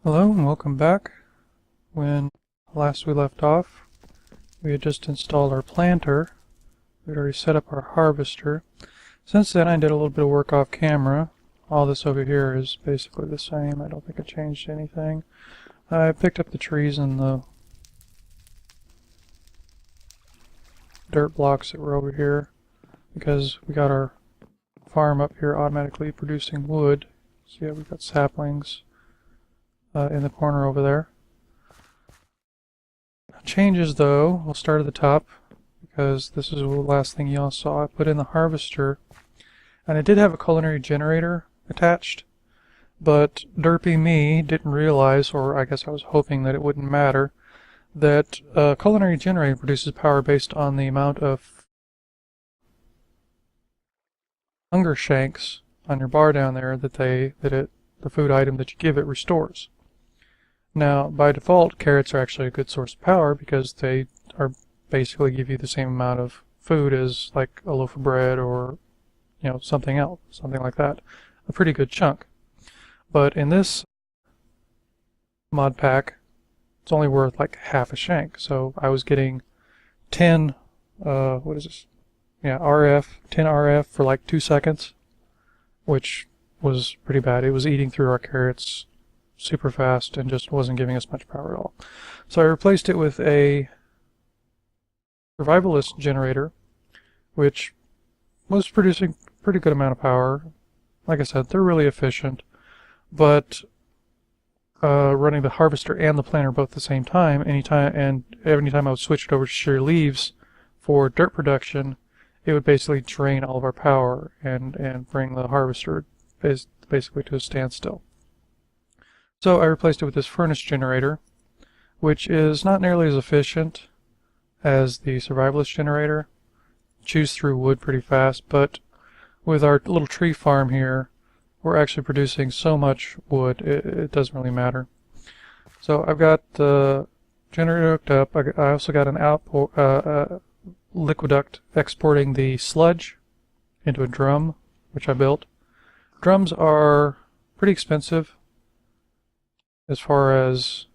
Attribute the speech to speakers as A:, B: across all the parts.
A: Hello and welcome back. When last we left off, we had just installed our planter. We'd already set up our harvester. Since then I did a little bit of work off camera. All this over here is basically the same. I don't think it changed anything. I picked up the trees and the dirt blocks that were over here because we got our farm up here automatically producing wood. So yeah, we've got saplings in the corner over there. Changes though, we'll start at the top because this is the last thing y'all saw. I put in the harvester and it did have a culinary generator attached, but derpy me didn't realize, or I guess I was hoping that it wouldn't matter, that a culinary generator produces power based on the amount of hunger shanks on your bar down there that the food item that you give it restores. Now, by default, carrots are actually a good source of power because they are basically give you the same amount of food as like a loaf of bread or, you know, something else, something like that. A pretty good chunk. But in this mod pack, it's only worth like half a shank. So I was getting 10, what is this? Yeah, 10 RF for like 2 seconds, which was pretty bad. It was eating through our carrots super fast and just wasn't giving us much power at all. So I replaced it with a survivalist generator, which was producing a pretty good amount of power. Like I said, they're really efficient, but running the harvester and the planter both at the same time, every time I would switch it over to shear leaves for dirt production, it would basically drain all of our power and bring the harvester basically to a standstill. So I replaced it with this furnace generator, which is not nearly as efficient as the survivalist generator. Chews through wood pretty fast, but with our little tree farm here, we're actually producing so much wood, it doesn't really matter. So I've got the generator hooked up. I also got an liquiduct exporting the sludge into a drum, which I built. Drums are pretty expensive as far as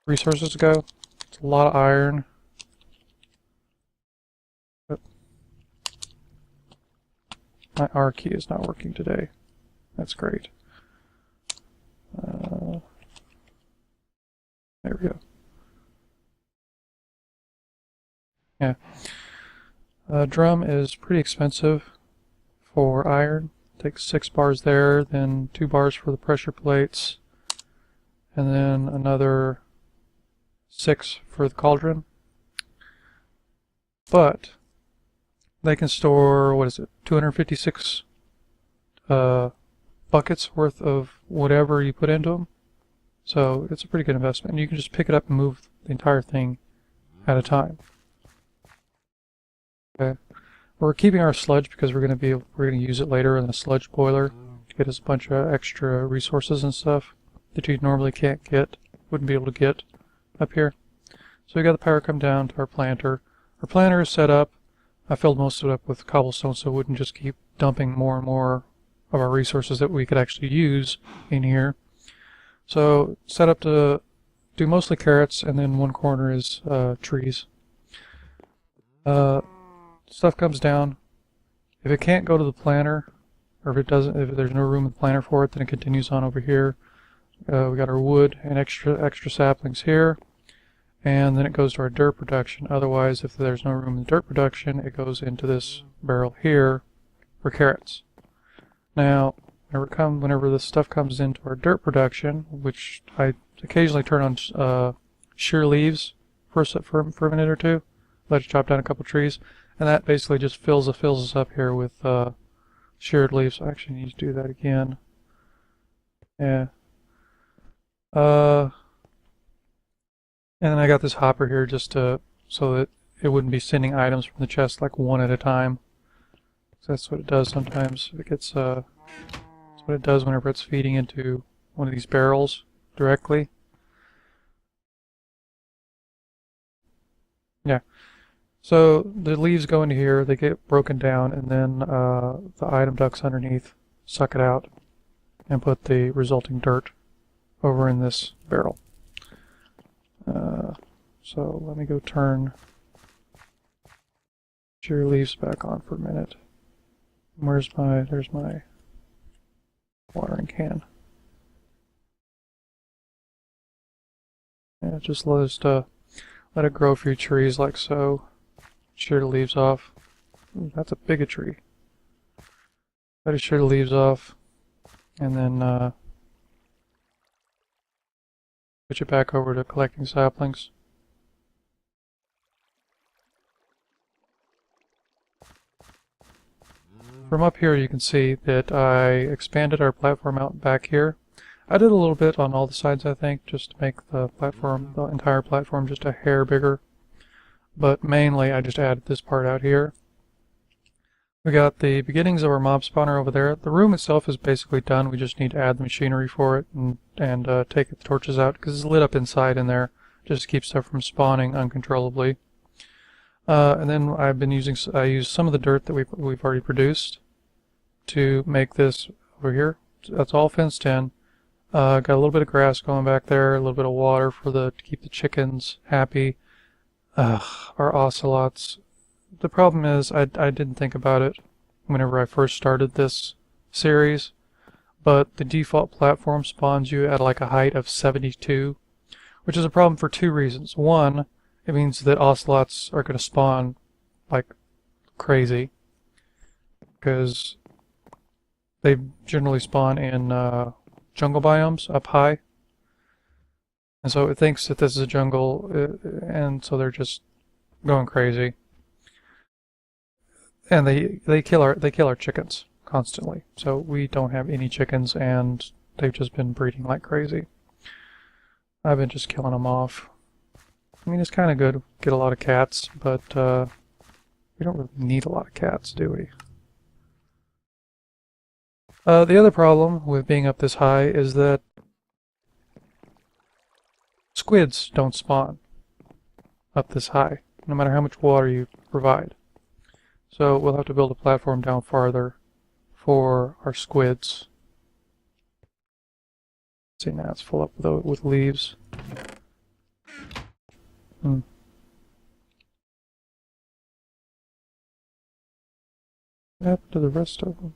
A: resources go. It's a lot of iron. But my R key is not working today. That's great. There we go. Yeah. Drum is pretty expensive for iron. Takes 6 bars there, then 2 bars for the pressure plates, and then another 6 for the cauldron. But they can store, what is it, 256 buckets worth of whatever you put into them. So it's a pretty good investment. And you can just pick it up and move the entire thing at a time. Okay. We're keeping our sludge because we're going to use it later in the sludge boiler to get us a bunch of extra resources and stuff that you normally wouldn't be able to get up here. So we got the power come down to our planter. Our planter is set up. I filled most of it up with cobblestone so it wouldn't just keep dumping more and more of our resources that we could actually use in here. So set up to do mostly carrots, and then one corner is trees. Stuff comes down. If it can't go to the planter, or if there's no room in the planter for it, then it continues on over here. We got our wood and extra saplings here, and then it goes to our dirt production. Otherwise, if there's no room in the dirt production, it goes into this barrel here for carrots. Now, whenever this stuff comes into our dirt production, which I occasionally turn on shear leaves for a minute or two, let it chop down a couple trees, and that basically just fills us up here with sheared leaves. I actually need to do that again. Yeah. And then I got this hopper here just so that it wouldn't be sending items from the chest like one at a time. So that's what it does sometimes. That's what it does whenever it's feeding into one of these barrels directly. Yeah. So the leaves go into here, they get broken down, and then the item ducts underneath suck it out and put the resulting dirt over in this barrel. So let me go turn your leaves back on for a minute. There's my watering can. Yeah, just let it grow a few trees like so. Shear the leaves off. Ooh, that's a big tree. Let it shear the leaves off, and then switch it back over to collecting saplings. From up here you can see that I expanded our platform out back here. I did a little bit on all the sides, I think, just to make the entire platform just a hair bigger. But mainly I just added this part out here. We got the beginnings of our mob spawner over there. The room itself is basically done. We just need to add the machinery for it and take the torches out because it's lit up inside in there. Just keeps stuff from spawning uncontrollably. And then I used some of the dirt that we've already produced to make this over here. That's all fenced in. Got a little bit of grass going back there, a little bit of water to keep the chickens happy. Our ocelots. The problem is I didn't think about it whenever I first started this series, but the default platform spawns you at like a height of 72, which is a problem for two reasons. One, it means that ocelots are going to spawn like crazy, because they generally spawn in jungle biomes up high, and so it thinks that this is a jungle, and so they're just going crazy. And they kill our chickens constantly. So we don't have any chickens, and they've just been breeding like crazy. I've been just killing them off. I mean, it's kind of good. Get a lot of cats, but we don't really need a lot of cats, do we? The other problem with being up this high is that squids don't spawn up this high, no matter how much water you provide. So we'll have to build a platform down farther for our squids. See, now it's full up with leaves. What happened to the rest of them?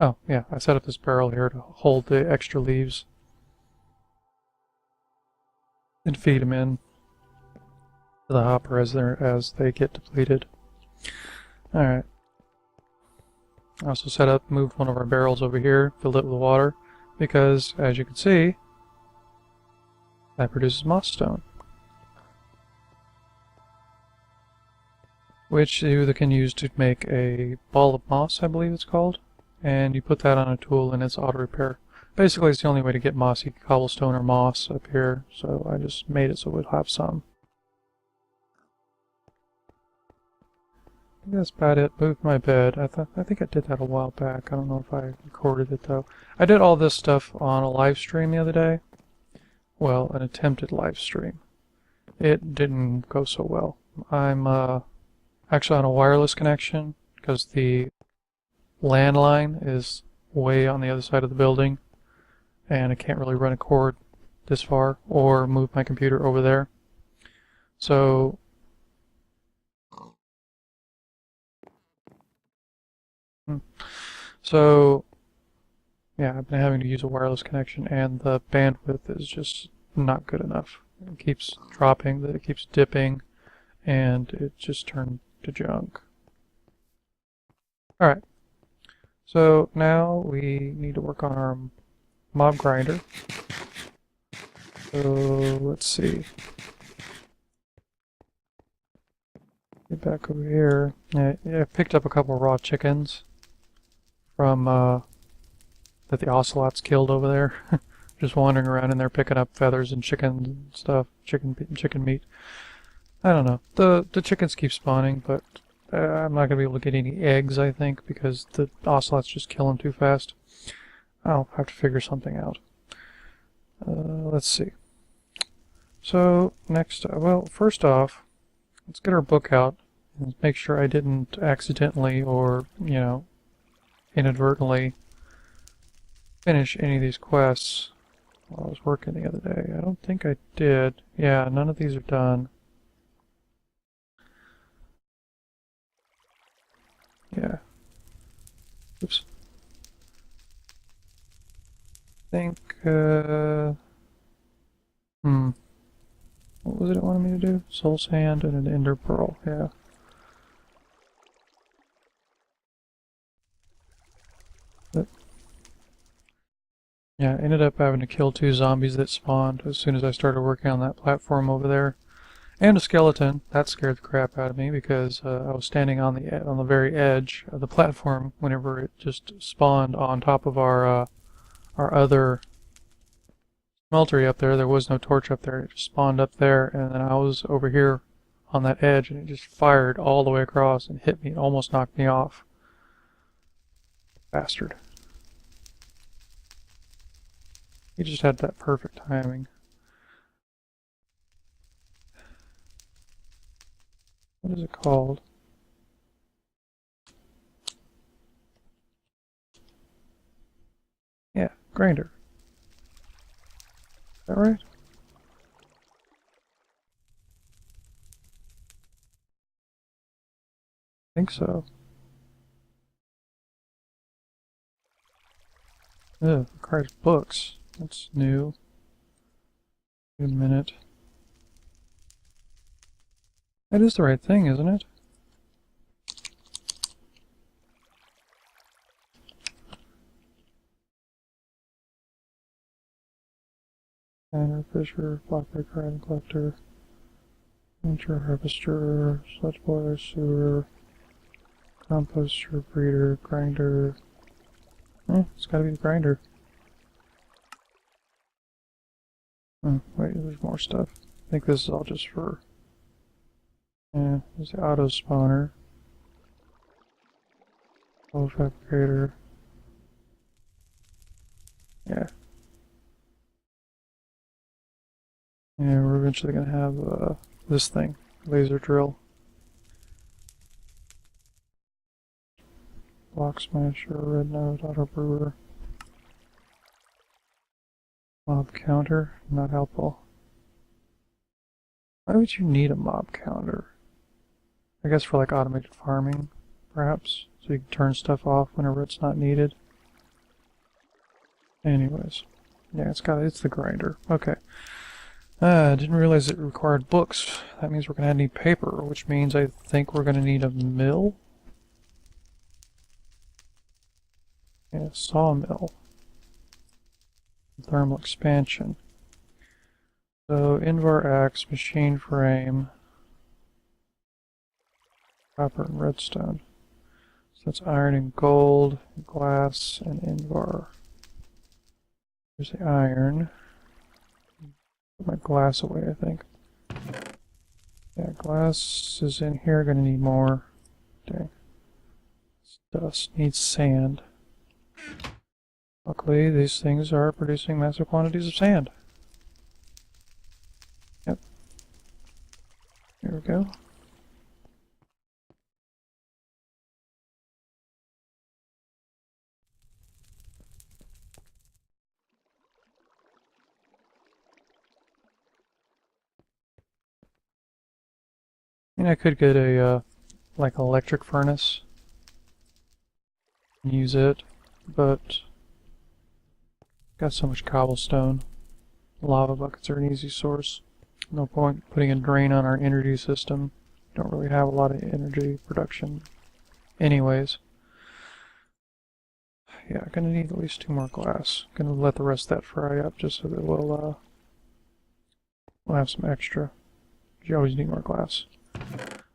A: Oh, yeah, I set up this barrel here to hold the extra leaves and feed them in to the hopper as they get depleted. Alright. I also moved one of our barrels over here, filled it with water, because, as you can see, that produces moss stone, which you can use to make a ball of moss, I believe it's called, and you put that on a tool and it's auto repair. Basically, it's the only way to get mossy cobblestone or moss up here, so I just made it so we'd have some. That's about it. Moved my bed. I think I did that a while back. I don't know if I recorded it though. I did all this stuff on a live stream the other day. Well, an attempted live stream. It didn't go so well. I'm actually on a wireless connection because the landline is way on the other side of the building, and I can't really run a cord this far or move my computer over there. So yeah, I've been having to use a wireless connection, and the bandwidth is just not good enough. It keeps dropping, it keeps dipping, and it just turned to junk. Alright, so now we need to work on our mob grinder. So let's see. Get back over here. Yeah, I picked up a couple raw chickens from that the ocelots killed over there. Just wandering around in there picking up feathers and chicken stuff, chicken meat. I don't know. The chickens keep spawning, but I'm not gonna be able to get any eggs, I think, because the ocelots just kill them too fast. I'll have to figure something out. Let's see. So next, well, first off, let's get our book out and make sure I didn't accidentally or, you know, inadvertently finish any of these quests while I was working the other day. I don't think I did. Yeah, none of these are done. Yeah. Oops. I think, what was it wanted me to do? Soul Sand and an Ender Pearl, yeah. But, yeah, I ended up having to kill 2 zombies that spawned as soon as I started working on that platform over there. And a skeleton. That scared the crap out of me because I was standing on the very edge of the platform whenever it just spawned on top of our other smeltery up there. There was no torch up there. It just spawned up there, and then I was over here on that edge, and it just fired all the way across and hit me. It almost knocked me off. Bastard. He just had that perfect timing. What is it called? Yeah, grinder. Is that right? I think so. Ugh, requires books. That's new. Wait a minute. That is the right thing, isn't it? Tanner, Fisher, Blockbreaker, Item Collector, Nature Harvester, Sludge Boiler, Sewer, Composter, Breeder, Grinder. Oh, it's gotta be the grinder. Oh, wait, there's more stuff. I think this is all just for... Yeah, there's the auto spawner. Auto fabricator. Yeah. Yeah, we're eventually gonna have this thing. Laser drill. Block smasher, red node, auto brewer. Mob counter, not helpful. Why would you need a mob counter? I guess for like automated farming, perhaps? So you can turn stuff off whenever it's not needed. Anyways. Yeah, it's the grinder. Okay. I didn't realize it required books. That means we're gonna need paper, which means I think we're gonna need a mill. Yeah, sawmill. Thermal expansion. So, Invar axe, machine frame, copper and redstone. So that's iron and gold, glass and Invar. There's the iron. Put my glass away, I think. Yeah, glass is in here. Gonna need more. Dang. Dust needs sand. Luckily, these things are producing massive quantities of sand. Yep. Here we go. I could get a, like an electric furnace and use it, but got so much cobblestone. Lava buckets are an easy source. No point putting a drain on our energy system. Don't really have a lot of energy production anyways. Yeah, gonna need at least 2 more glass. Gonna let the rest of that fry up just so that we'll have some extra. You always need more glass.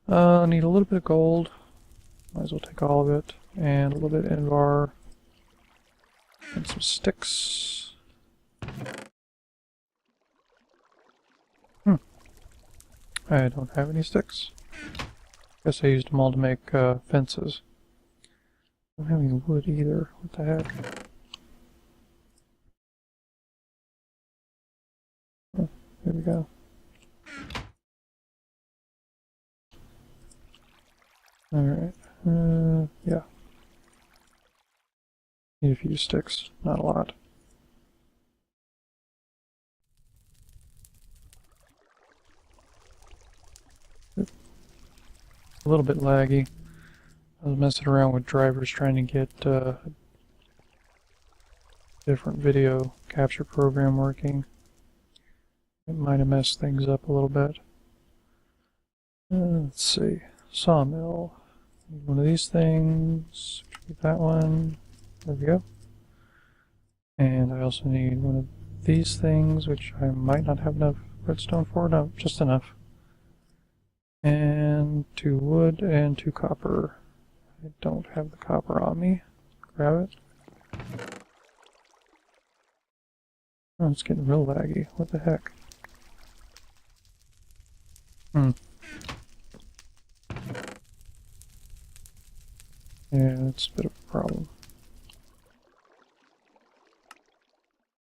A: Need a little bit of gold. Might as well take all of it. And a little bit of Invar. And some sticks. I don't have any sticks. Guess I used them all to make fences. I don't have any wood either. What the heck? Oh, here we go. Alright. Yeah. Need a few sticks, not a lot. A little bit laggy. I was messing around with drivers trying to get different video capture program working. It might have messed things up a little bit. Let's see. Sawmill. Need one of these things. Get that one. There we go. And I also need one of these things, which I might not have enough redstone for. No, just enough. And 2 wood and 2 copper. I don't have the copper on me. Grab it. Oh, it's getting real laggy. What the heck? Yeah, that's a bit of a problem.